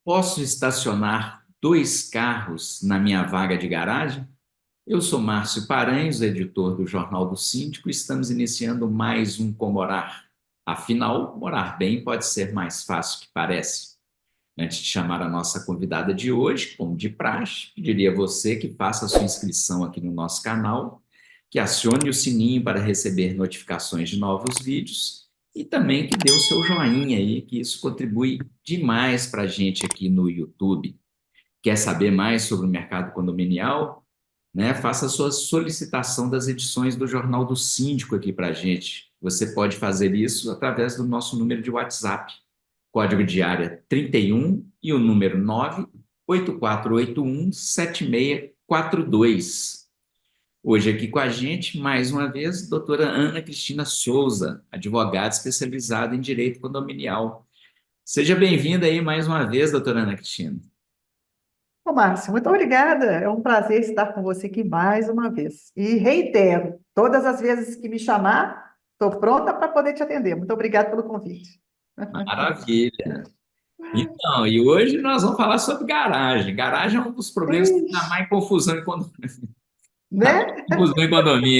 Posso estacionar dois carros na minha vaga de garagem? Eu sou Márcio Paranhos, editor do Jornal do Síndico, e estamos iniciando mais um Como Morar. Afinal, morar bem pode ser mais fácil que parece. Antes de chamar a nossa convidada de hoje, como de praxe, pediria a você que faça a sua inscrição aqui no nosso canal, que acione o sininho para receber notificações de novos vídeos e também que dê o seu joinha aí, que isso contribui demais para a gente aqui no YouTube. Quer saber mais sobre o mercado condominial? Né? Faça a sua solicitação das edições do Jornal do Síndico aqui para a gente. Você pode fazer isso através do nosso número de WhatsApp. Código de área 31 e o número 984817642. Hoje aqui com a gente, mais uma vez, doutora Ana Cristina Souza, advogada especializada em direito condominial. Seja bem-vinda aí mais uma vez, doutora Ana Cristina. Ô, Márcio, muito obrigada. É um prazer estar com você aqui mais uma vez. E reitero, todas as vezes que me chamar, estou pronta para poder te atender. Muito obrigada pelo convite. Maravilha. Então, e hoje nós vamos falar sobre garagem. Garagem é um dos problemas que dá Ixi, mais confusão em condomínio, né?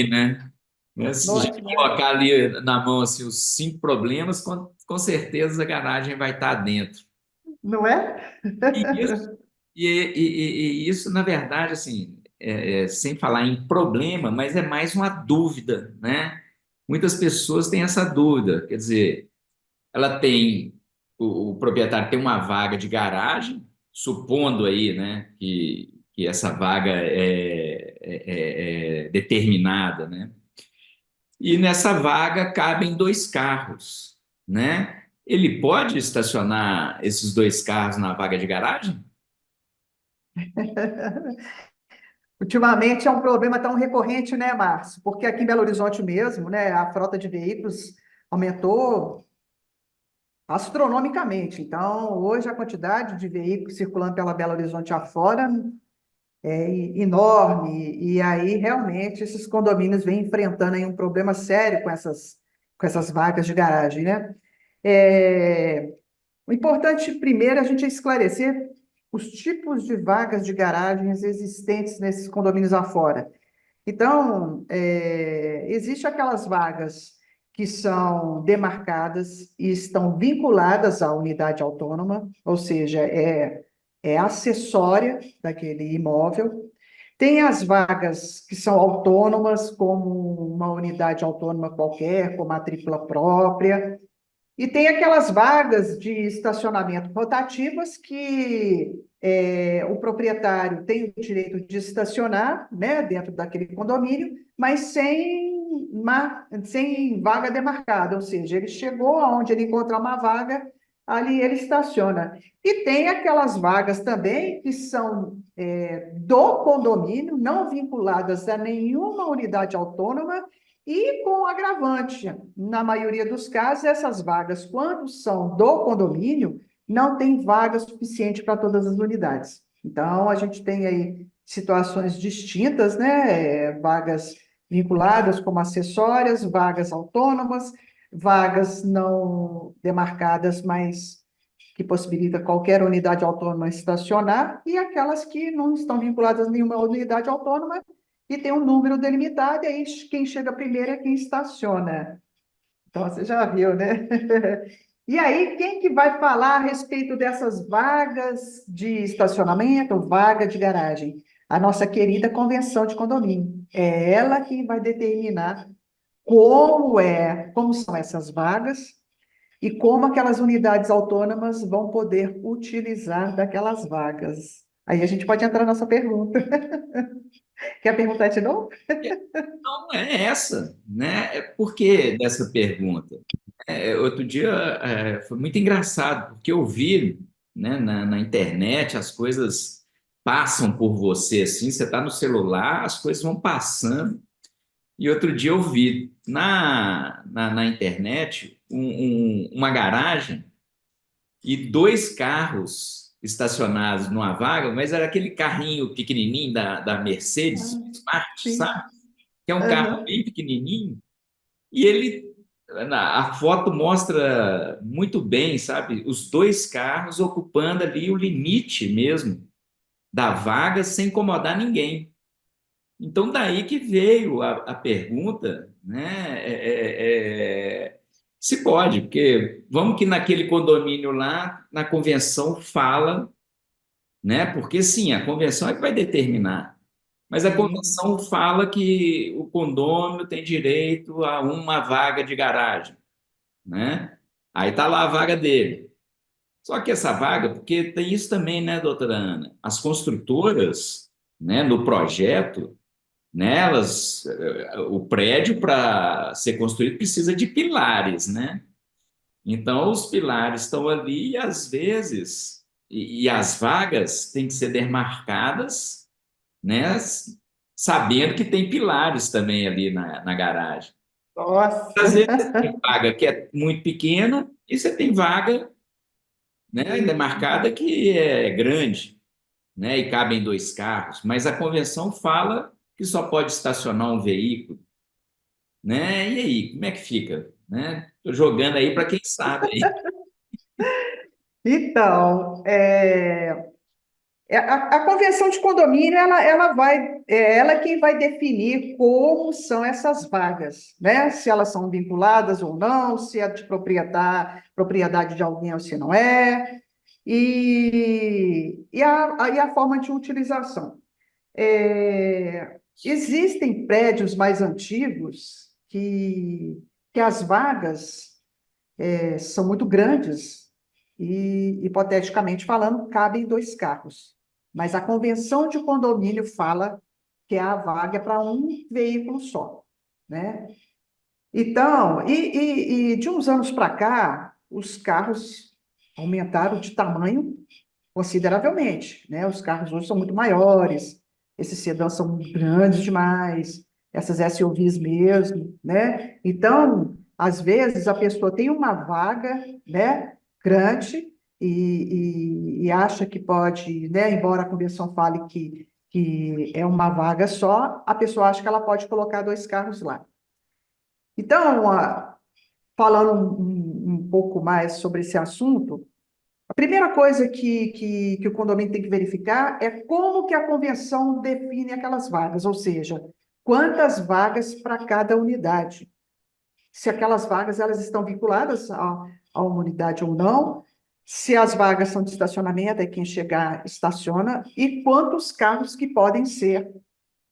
né? Né? Se a gente Nossa, colocar ali na mão assim, os cinco problemas, com certeza a garagem vai estar dentro. não é? E isso, e isso, na verdade, assim, sem falar em problema, mas é mais uma dúvida, né? Muitas pessoas têm essa dúvida, quer dizer, ela tem, o proprietário tem uma vaga de garagem, supondo aí, né, que essa vaga é determinada, né? E nessa vaga cabem dois carros, né? Ele pode estacionar esses dois carros na vaga de garagem? Ultimamente é um problema tão recorrente, né, Márcio? Porque aqui em Belo Horizonte mesmo, né, a frota de veículos aumentou astronomicamente. Então, hoje a quantidade de veículos circulando pela Belo Horizonte afora enorme, e aí realmente esses condomínios vêm enfrentando aí um problema sério com essas vagas de garagem, né? É, o importante primeiro é a gente esclarecer os tipos de vagas de garagens existentes nesses condomínios afora. Então, existe aquelas vagas que são demarcadas e estão vinculadas à unidade autônoma, ou seja, é acessória daquele imóvel. Tem as vagas que são autônomas, como uma unidade autônoma qualquer, com matrícula própria. E tem aquelas vagas de estacionamento rotativas que o proprietário tem o direito de estacionar, né, dentro daquele condomínio, mas sem vaga demarcada, ou seja, ele chegou aonde ele encontrar uma vaga, ali ele estaciona. E tem aquelas vagas também que são do condomínio, não vinculadas a nenhuma unidade autônoma, e com agravante, na maioria dos casos, essas vagas, quando são do condomínio, não tem vaga suficiente para todas as unidades. Então, a gente tem aí situações distintas, né? Vagas vinculadas como acessórias, vagas autônomas, vagas não demarcadas, mas que possibilita qualquer unidade autônoma estacionar, e aquelas que não estão vinculadas a nenhuma unidade autônoma e tem um número delimitado, e aí quem chega primeiro é quem estaciona. Então, você já viu, né? E aí, quem que vai falar a respeito dessas vagas de estacionamento, vaga de garagem? A nossa querida convenção de condomínio. É ela que vai determinar como são essas vagas e como aquelas unidades autônomas vão poder utilizar daquelas vagas. Aí a gente pode entrar na nossa pergunta. Quer perguntar de novo? Não é essa, né? É por que dessa pergunta? Outro dia foi muito engraçado, porque eu vi, né, na internet as coisas passam por você assim, você está no celular, as coisas vão passando. E outro dia eu vi na internet uma garagem e dois carros estacionados numa vaga, mas era aquele carrinho pequenininho da Mercedes, Ah, Smart, sim. sabe? Que é um carro Aham. bem pequenininho, e ele A foto mostra muito bem, sabe, os dois carros ocupando ali o limite mesmo da vaga sem incomodar ninguém. Então, daí que veio a pergunta, né? Se pode, porque vamos que naquele condomínio lá, na convenção fala, né? Porque sim, a convenção é que vai determinar. Mas a Sim. convenção fala que o condômino tem direito a uma vaga de garagem, né? Aí tá lá a vaga dele. Só que essa vaga, porque tem isso também, né, doutora Ana? As construtoras, né, no projeto, nelas, o prédio para ser construído precisa de pilares, né? Então, os pilares estão ali e às vezes, e as vagas têm que ser demarcadas, né? Sabendo que tem pilares também ali na garagem. Às Nossa. vezes você tem vaga que é muito pequena e você tem vaga, né, demarcada que é grande, né, e cabem dois carros, mas a convenção fala que só pode estacionar um veículo, né? E aí, como é que fica, né? Tô jogando aí para quem sabe aí. Então, a convenção de condomínio, ela vai, ela é quem vai definir como são essas vagas, né? Se elas são vinculadas ou não, se é de propriedade de alguém ou se não é, e a forma de utilização. Existem prédios mais antigos que as vagas são muito grandes e, hipoteticamente falando, cabem dois carros. Mas a convenção de condomínio fala que a vaga é para um veículo só, né? Então, e de uns anos para cá, os carros aumentaram de tamanho consideravelmente, né? Os carros hoje são muito maiores, esses sedãs são grandes demais, essas SUVs mesmo, né? Então, às vezes a pessoa tem uma vaga, né, grande e acha que pode, né, embora a convenção fale que é uma vaga só, a pessoa acha que ela pode colocar dois carros lá. Então, falando um pouco mais sobre esse assunto, a primeira coisa que o condomínio tem que verificar é como que a convenção define aquelas vagas, ou seja, quantas vagas para cada unidade. Se aquelas vagas elas estão vinculadas a uma unidade ou não, se as vagas são de estacionamento, é quem chegar estaciona, e quantos carros que podem ser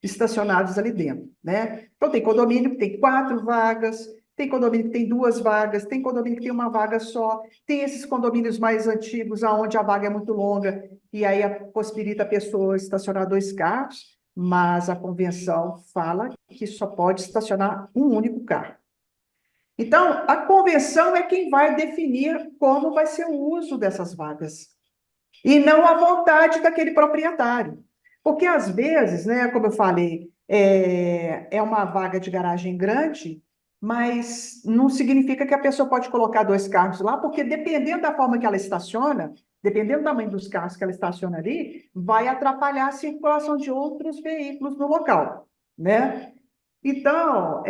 estacionados ali dentro, né? Então, tem condomínio que tem 4 vagas, tem condomínio que tem 2 vagas, tem condomínio que tem uma vaga só, tem esses condomínios mais antigos, onde a vaga é muito longa, e aí possibilita a pessoa estacionar 2 carros, mas a convenção fala que só pode estacionar um único carro. Então, a convenção é quem vai definir como vai ser o uso dessas vagas e não a vontade daquele proprietário. Porque, às vezes, né, como eu falei, é uma vaga de garagem grande, mas não significa que a pessoa pode colocar 2 carros lá, porque dependendo da forma que ela estaciona, dependendo do tamanho dos carros que ela estaciona ali, vai atrapalhar a circulação de outros veículos no local, né? Então,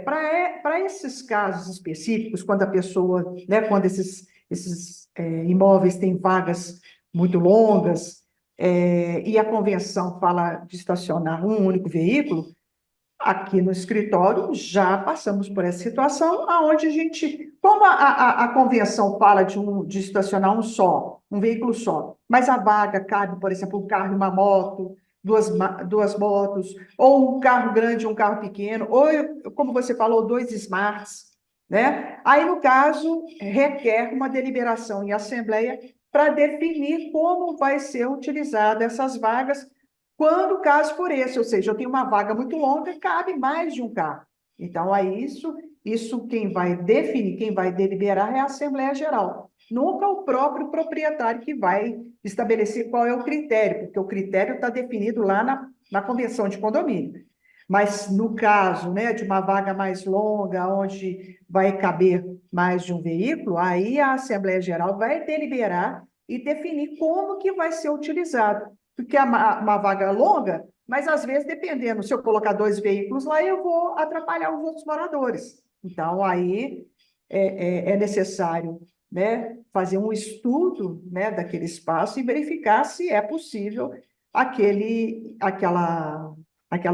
para esses casos específicos, quando a pessoa, né, quando esses imóveis têm vagas muito longas, e a convenção fala de estacionar um único veículo, aqui no escritório já passamos por essa situação, aonde a gente, como a convenção fala de estacionar um veículo só, mas a vaga cabe, por exemplo, um carro e uma moto, duas motos, ou um carro grande e um carro pequeno, ou, como você falou, 2 smarts, né? Aí, no caso, requer uma deliberação em assembleia para definir como vai ser utilizada essas vagas quando o caso for esse, ou seja, eu tenho uma vaga muito longa, cabe mais de um carro. Então, aí isso quem vai definir, quem vai deliberar é a Assembleia Geral. Nunca o próprio proprietário que vai estabelecer qual é o critério, porque o critério está definido lá na convenção de condomínio. Mas no caso, né, de uma vaga mais longa, onde vai caber mais de um veículo, aí a Assembleia Geral vai deliberar e definir como que vai ser utilizado porque é uma vaga longa, mas às vezes, dependendo, se eu colocar 2 veículos lá, eu vou atrapalhar os outros moradores, Então, aí é necessário, né, fazer um estudo, né, daquele espaço e verificar se é possível aquela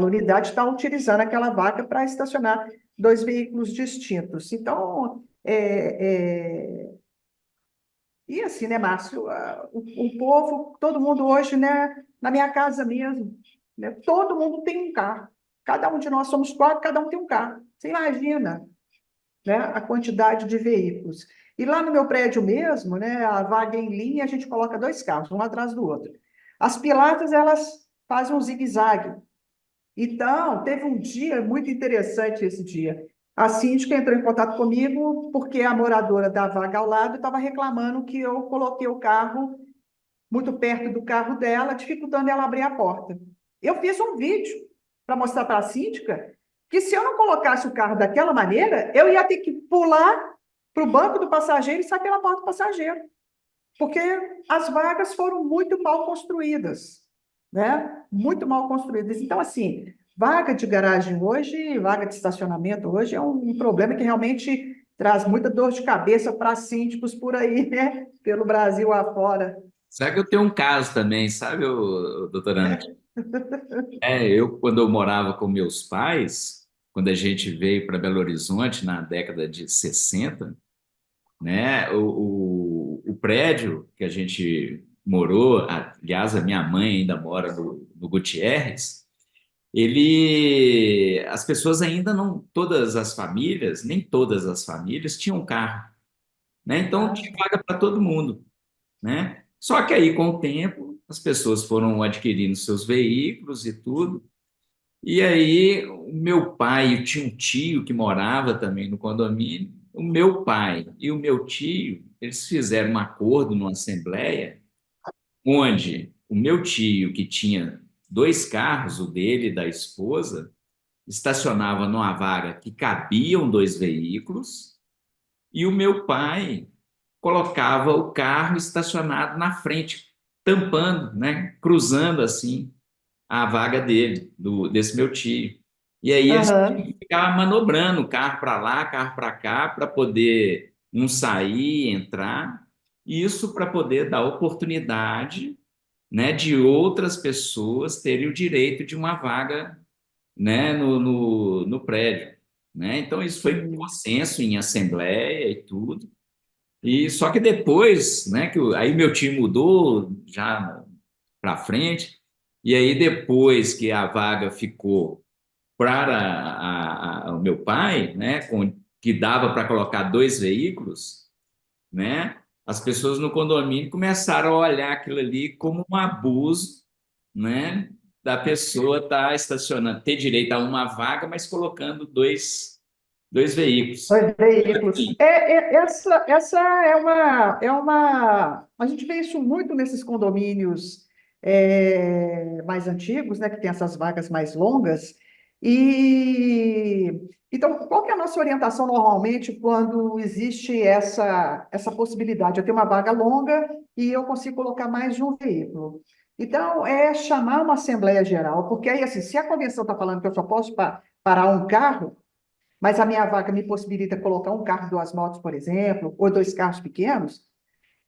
unidade estar utilizando aquela vaga para estacionar dois veículos distintos. Então, e assim, né, Márcio, o povo, todo mundo hoje, né, na minha casa mesmo, né, todo mundo tem um carro. Cada um de nós somos quatro, cada um tem um carro. Você imagina, né, a quantidade de veículos. E lá no meu prédio mesmo, né, a vaga em linha, a gente coloca dois carros, um atrás do outro. As pilatas, elas fazem um zigue-zague. Então, teve um dia muito interessante esse dia. A síndica entrou em contato comigo porque a moradora da vaga ao lado estava reclamando que eu coloquei o carro muito perto do carro dela, dificultando ela abrir a porta. Eu fiz um vídeo para mostrar para a síndica que se eu não colocasse o carro daquela maneira, eu ia ter que pular para o banco do passageiro e sair pela porta do passageiro, porque as vagas foram muito mal construídas, né? Muito mal construídas. Então, assim, vaga de garagem hoje, vaga de estacionamento hoje é um problema que realmente traz muita dor de cabeça para síndicos por aí, né? Pelo Brasil afora. Será que eu tenho um caso também, sabe, doutora Ana? Eu, quando eu morava com meus pais, quando a gente veio para Belo Horizonte na década de 60, né, o prédio que a gente morou, aliás, a minha mãe ainda mora no Gutierrez, as pessoas ainda não, todas as famílias, nem todas as famílias tinham carro, né? Então Ah, tinha vaga para todo mundo, né? Só que aí, com o tempo, as pessoas foram adquirindo seus veículos e tudo. E aí, o meu pai, eu tinha um tio que morava também no condomínio. O meu pai e o meu tio, eles fizeram um acordo numa assembleia, onde o meu tio, que tinha dois carros, o dele e da esposa, estacionava numa vaga que cabiam dois veículos, e o meu pai colocava o carro estacionado na frente, tampando, né, cruzando assim a vaga dele, desse meu tio. E aí eles tinham aham. que ficar manobrando o carro para lá, carro para cá, para poder um sair, entrar, isso para poder dar oportunidade, né, de outras pessoas terem o direito de uma vaga, né, no prédio. Né? Então, isso foi Sim. consenso em assembleia e tudo. E só que depois, né, aí meu time mudou já para frente, e aí depois que a vaga ficou para o meu pai, né, que dava para colocar dois veículos, né, as pessoas no condomínio começaram a olhar aquilo ali como um abuso, né, da pessoa estar estacionando, ter direito a uma vaga, mas colocando dois veículos. Dois veículos. Essa a gente vê isso muito nesses condomínios mais antigos, né, que tem essas vagas mais longas. E então, qual que é a nossa orientação normalmente quando existe essa possibilidade? Eu tenho uma vaga longa e eu consigo colocar mais de um veículo. Então, é chamar uma Assembleia Geral, porque aí, assim, se a convenção está falando que eu só posso parar um carro, mas a minha vaga me possibilita colocar um carro, duas motos, por exemplo, ou dois carros pequenos.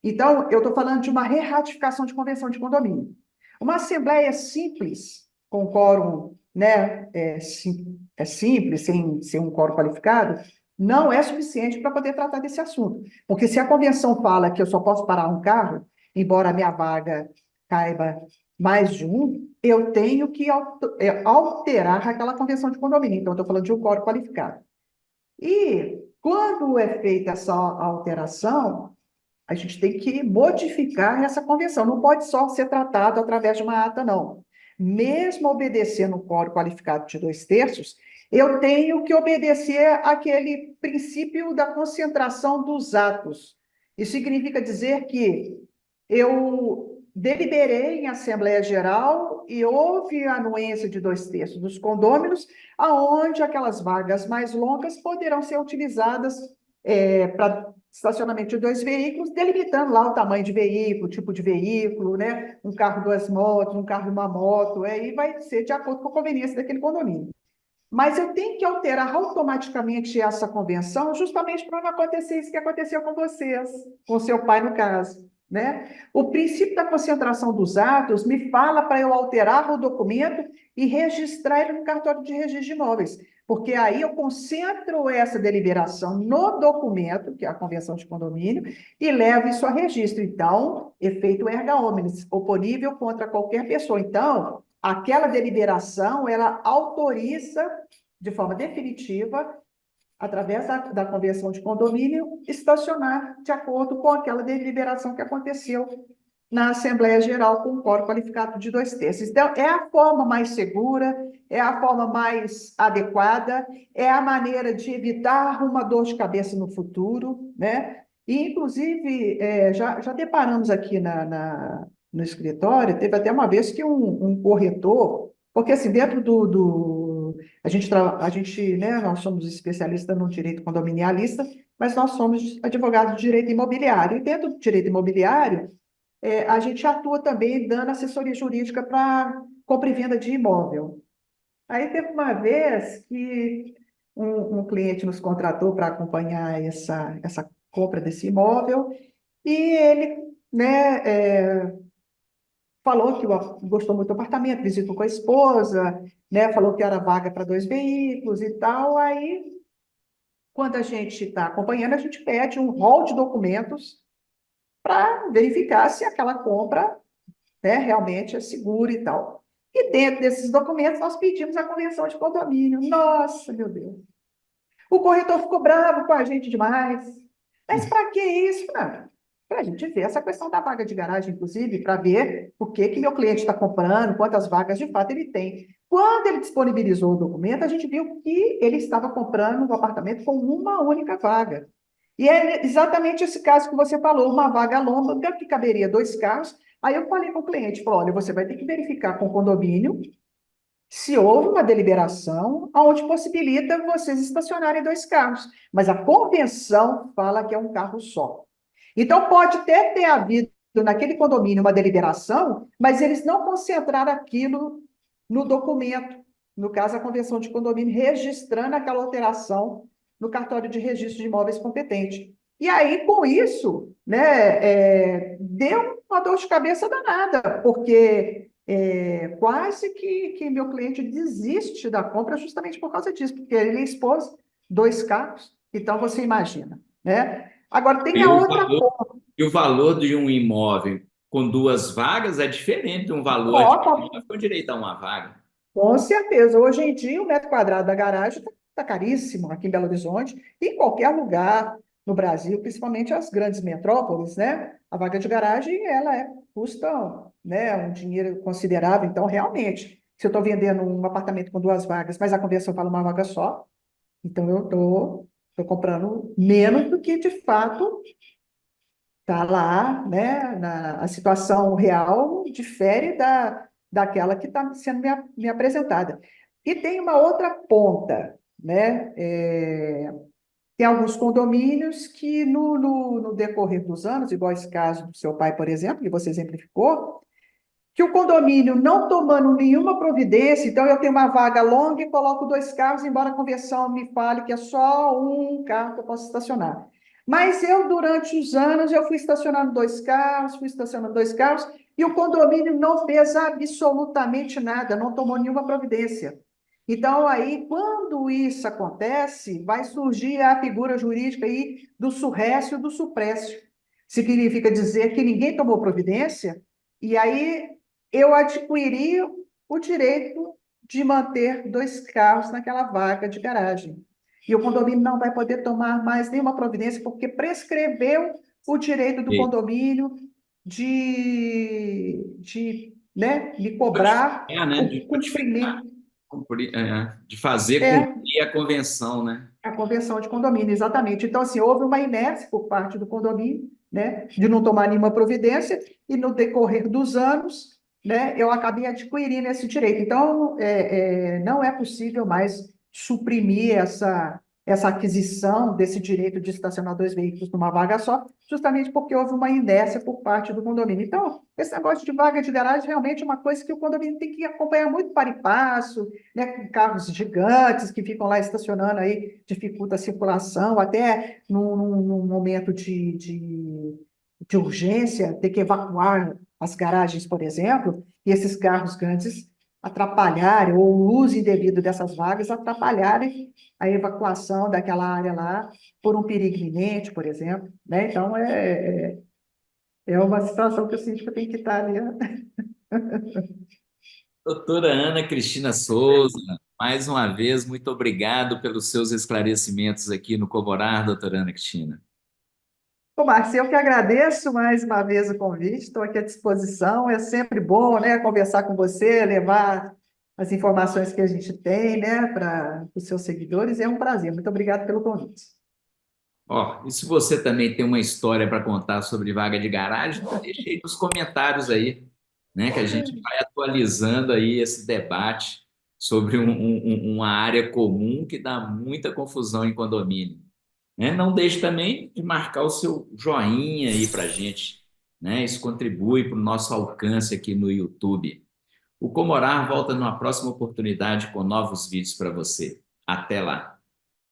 Então, eu estou falando de uma reratificação de convenção de condomínio. Uma assembleia simples, com quórum, né, simples, sem ser um quórum qualificado, não é suficiente para poder tratar desse assunto. Porque se a convenção fala que eu só posso parar um carro, embora a minha vaga caiba mais de um, eu tenho que alterar aquela convenção de condomínio. Então, eu estou falando de um quórum qualificado. E quando é feita essa alteração, a gente tem que modificar essa convenção. Não pode só ser tratado através de uma ata, não. Mesmo obedecendo o quórum qualificado de dois terços, eu tenho que obedecer aquele princípio da concentração dos atos. Isso significa dizer que eu deliberei em Assembleia Geral e houve a anuência de dois terços dos condôminos, aonde aquelas vagas mais longas poderão ser utilizadas para estacionamento de dois veículos, delimitando lá o tamanho de veículo, tipo de veículo, né? Um carro, duas motos, um carro e uma moto, aí vai ser de acordo com a conveniência daquele condomínio. mas eu tenho que alterar automaticamente essa convenção justamente para não acontecer isso que aconteceu com vocês, com seu pai no caso, né? O princípio da concentração dos atos me fala para eu alterar o documento e registrar ele no cartório de registro de imóveis, porque aí eu concentro essa deliberação no documento, que é a convenção de condomínio, e levo isso a registro. Então, efeito erga omnes, oponível contra qualquer pessoa. Então, aquela deliberação, ela autoriza de forma definitiva, através da convenção de condomínio, estacionar de acordo com aquela deliberação que aconteceu na Assembleia Geral com um quórum qualificado de 2/3. Então, é a forma mais segura, é a forma mais adequada, é a maneira de evitar uma dor de cabeça no futuro, né? E, inclusive, já deparamos aqui no escritório, teve até uma vez que um corretor, porque assim, dentro a gente, né, nós somos especialistas no direito condominialista, mas nós somos advogados de direito imobiliário. E dentro do direito imobiliário, a gente atua também dando assessoria jurídica para compra e venda de imóvel. Aí teve uma vez que um cliente nos contratou para acompanhar essa compra desse imóvel, e ele, né, falou que gostou muito do apartamento, visitou com a esposa, né, falou que era vaga para 2 veículos e tal. Aí, quando a gente está acompanhando, a gente pede um rol de documentos para verificar se aquela compra, né, realmente é segura e tal. E dentro desses documentos, nós pedimos a convenção de condomínio. Nossa, meu Deus! O corretor ficou bravo com a gente demais. Mas para que isso? Para a gente ver essa questão da vaga de garagem, inclusive, para ver o que meu cliente está comprando, quantas vagas de fato ele tem. Quando ele disponibilizou o documento, a gente viu que ele estava comprando um apartamento com uma única vaga. E é exatamente esse caso que você falou, uma vaga longa que caberia 2 carros. Aí eu falei com o cliente, falou, olha, você vai ter que verificar com o condomínio se houve uma deliberação onde possibilita vocês estacionarem 2 carros, mas a convenção fala que é um carro só. Então, pode até ter havido naquele condomínio uma deliberação, mas eles não concentraram aquilo no documento, no caso, a convenção de condomínio, registrando aquela alteração no cartório de registro de imóveis competente. E aí, com isso, né, deu uma dor de cabeça danada, porque quase que meu cliente desiste da compra justamente por causa disso, porque ele expôs 2 carros, então você imagina, né? Agora, tem E a o outra valor, ponta. e o valor de um imóvel com 2 vagas é diferente de um valor de um Ó, imóvel com direito a uma vaga. com certeza. Hoje em dia, o metro quadrado da garagem está caríssimo aqui em Belo Horizonte e em qualquer lugar no Brasil, principalmente as grandes metrópoles, né? A vaga de garagem, custa, né, um dinheiro considerável. Então, realmente, se eu estou vendendo um apartamento com 2 vagas, mas a convenção fala uma vaga só, então eu tô comprando menos do que, de fato, está lá, né? A situação real difere daquela que está sendo me apresentada. E tem uma outra ponta, né? Tem alguns condomínios que, no decorrer dos anos, igual esse caso do seu pai, por exemplo, que você exemplificou, que o condomínio não tomando nenhuma providência, então eu tenho uma vaga longa e coloco 2 carros, embora a convenção me fale que é só um carro que eu posso estacionar. Mas eu, durante os anos, eu fui estacionando 2 carros, fui estacionando 2 carros, e o condomínio não fez absolutamente nada, não tomou nenhuma providência. Então, aí, quando isso acontece, vai surgir a figura jurídica aí do surrécio e do suprécio. Significa dizer que ninguém tomou providência, e aí eu adquiri o direito de manter 2 carros naquela vaga de garagem. E o condomínio não vai poder tomar mais nenhuma providência, porque prescreveu o direito do E condomínio de, né, me cobrar notificar, né? o De notificar, cumprimento. de fazer É, cumprir a convenção, né? a convenção de condomínio, exatamente. Então, assim, houve uma inércia por parte do condomínio, né, de não tomar nenhuma providência, e no decorrer dos anos, né, eu acabei adquirindo esse direito. Então, não é possível mais suprimir essa aquisição desse direito de estacionar dois veículos numa vaga só, justamente porque houve uma inércia por parte do condomínio. Então, esse negócio de vaga de garagem realmente é uma coisa que o condomínio tem que acompanhar muito para e passo, né, com carros gigantes que ficam lá estacionando aí, dificulta a circulação, até num momento de urgência, ter que evacuar as garagens, por exemplo, e esses carros grandes atrapalharem, ou o uso indevido dessas vagas atrapalharem a evacuação daquela área lá por um perigo iminente, por exemplo, né? Então, é uma situação que o síndico tem que estar ali, né? Doutora Ana Cristina Souza, mais uma vez, muito obrigado pelos seus esclarecimentos aqui no Comorar, doutora Ana Cristina. Ô, Márcio, eu que agradeço mais uma vez o convite, estou aqui à disposição, é sempre bom, né, conversar com você, levar as informações que a gente tem, né, para os seus seguidores, é um prazer. Muito obrigado pelo convite. Ó, e se você também tem uma história para contar sobre vaga de garagem, deixa aí nos comentários aí, né, que a gente vai atualizando aí esse debate sobre uma área comum que dá muita confusão em condomínio, né? Não deixe também de marcar o seu joinha aí para a gente, né? Isso contribui para o nosso alcance aqui no YouTube. O Comorar volta numa próxima oportunidade com novos vídeos para você. Até lá!